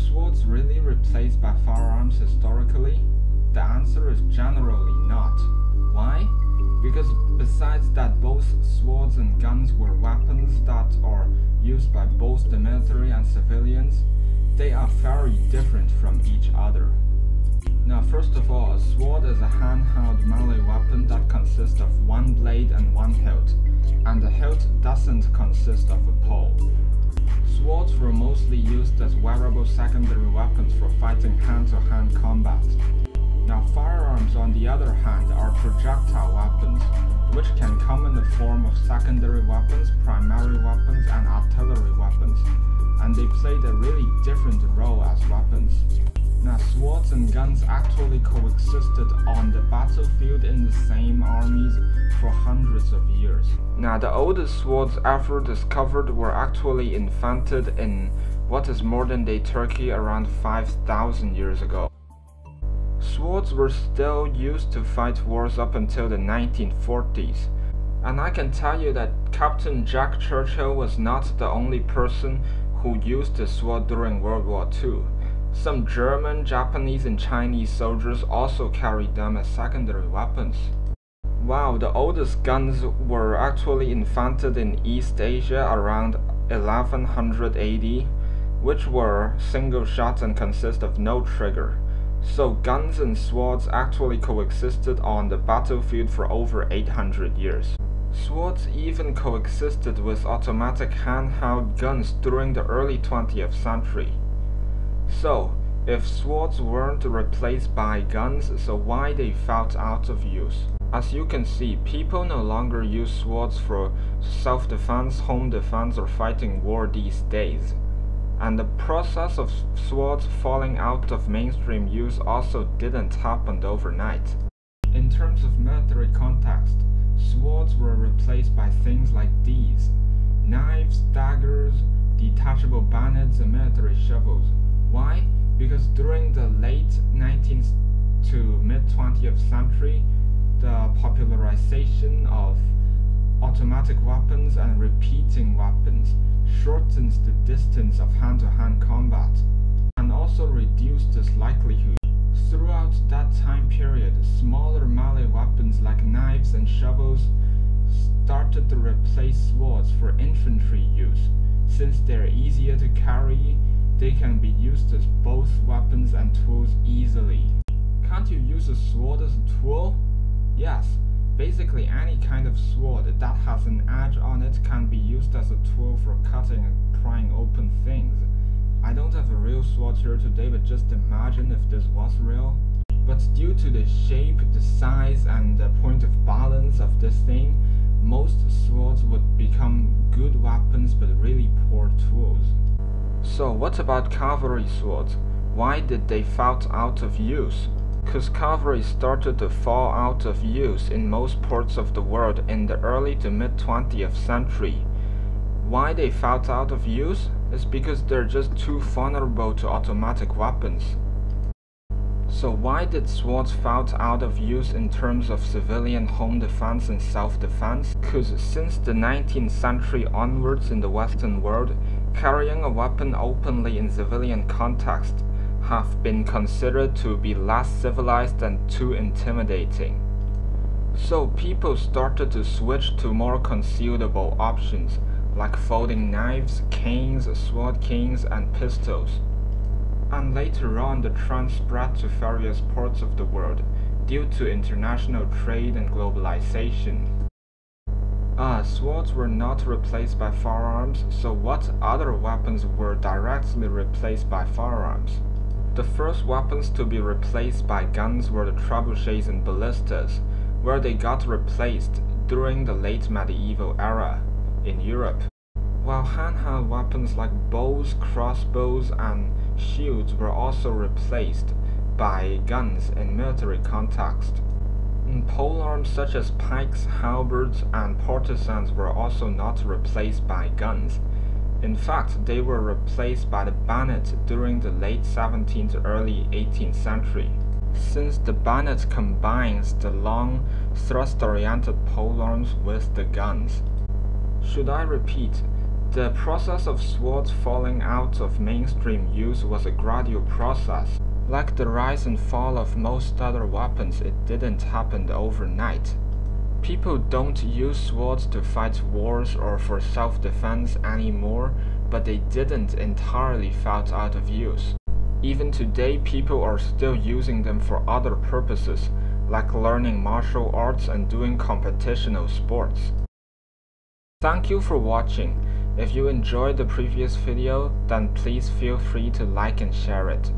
swords really replaced by firearms historically? The answer is generally not. Why? Because besides that both swords and guns were weapons that are used by both the military and civilians, they are very different from each other. Now, first of all, a sword is a handheld melee weapon that consists of one blade and one hilt, and the hilt doesn't consist of a pole. Swords were mostly used as wearable secondary weapons for fighting hand-to-hand combat. Now, firearms, on the other hand, are projectile weapons, which can come in the form of secondary weapons, primary weapons, and artillery weapons, and they played a really different role as weapons. Now, swords and guns actually coexisted on the battlefield in the same armies for hundreds of years. Now, the oldest swords ever discovered were actually invented in what is modern-day Turkey around 5,000 years ago. Swords were still used to fight wars up until the 1940s. And I can tell you that Captain Jack Churchill was not the only person who used a sword during World War II. Some German, Japanese, and Chinese soldiers also carried them as secondary weapons. Wow, the oldest guns were actually invented in East Asia around 1100 AD, which were single shot and consist of no trigger. So guns and swords actually coexisted on the battlefield for over 800 years. Swords even coexisted with automatic handheld guns during the early 20th century. So, if swords weren't replaced by guns, so why they fell out of use? As you can see, people no longer use swords for self-defense, home defense, or fighting war these days. And the process of swords falling out of mainstream use also didn't happen overnight. In terms of military context, swords were replaced by things like these: knives, daggers, detachable bayonets, and military shovels. Why? Because during the late 19th to mid-20th century, the popularization of automatic weapons and repeating weapons shortens the distance of hand-to-hand combat and also reduced its likelihood. Throughout that time period, smaller melee weapons like knives and shovels started to replace swords for infantry use. Since they're easier to carry, they can be used as both weapons and tools easily. Can't you use a sword as a tool? Yes, basically any kind of sword that has an edge on it can be used as a tool for cutting and prying open things. I don't have a real sword here today, but just imagine if this was real. But due to the shape, the size, and the point of balance of this thing, most swords would become good weapons but really poor tools. So what about cavalry swords? Why did they fall out of use? Because cavalry started to fall out of use in most parts of the world in the early to mid-20th century. Why they fell out of use? Is because they're just too vulnerable to automatic weapons. So why did swords fall out of use in terms of civilian home defense and self-defense? Because since the 19th century onwards in the Western world, carrying a weapon openly in civilian context have been considered to be less civilized and too intimidating. So people started to switch to more concealable options, like folding knives, canes, sword canes, and pistols. And later on, the trend spread to various parts of the world due to international trade and globalization. Swords were not replaced by firearms, so what other weapons were directly replaced by firearms? The first weapons to be replaced by guns were the trebuchets and ballistas, where they got replaced during the late medieval era in Europe. While handheld weapons like bows, crossbows, and shields were also replaced by guns in military context. Polearms such as pikes, halberds, and partisans were also not replaced by guns. In fact, they were replaced by the bayonet during the late 17th to early 18th century, since the bayonet combines the long, thrust-oriented polearms with the guns. Should I repeat? The process of swords falling out of mainstream use was a gradual process. Like the rise and fall of most other weapons, it didn't happen overnight. People don't use swords to fight wars or for self-defense anymore, but they didn't entirely fall out of use. Even today, people are still using them for other purposes, like learning martial arts and doing competitional sports. Thank you for watching. If you enjoyed the previous video, then please feel free to like and share it.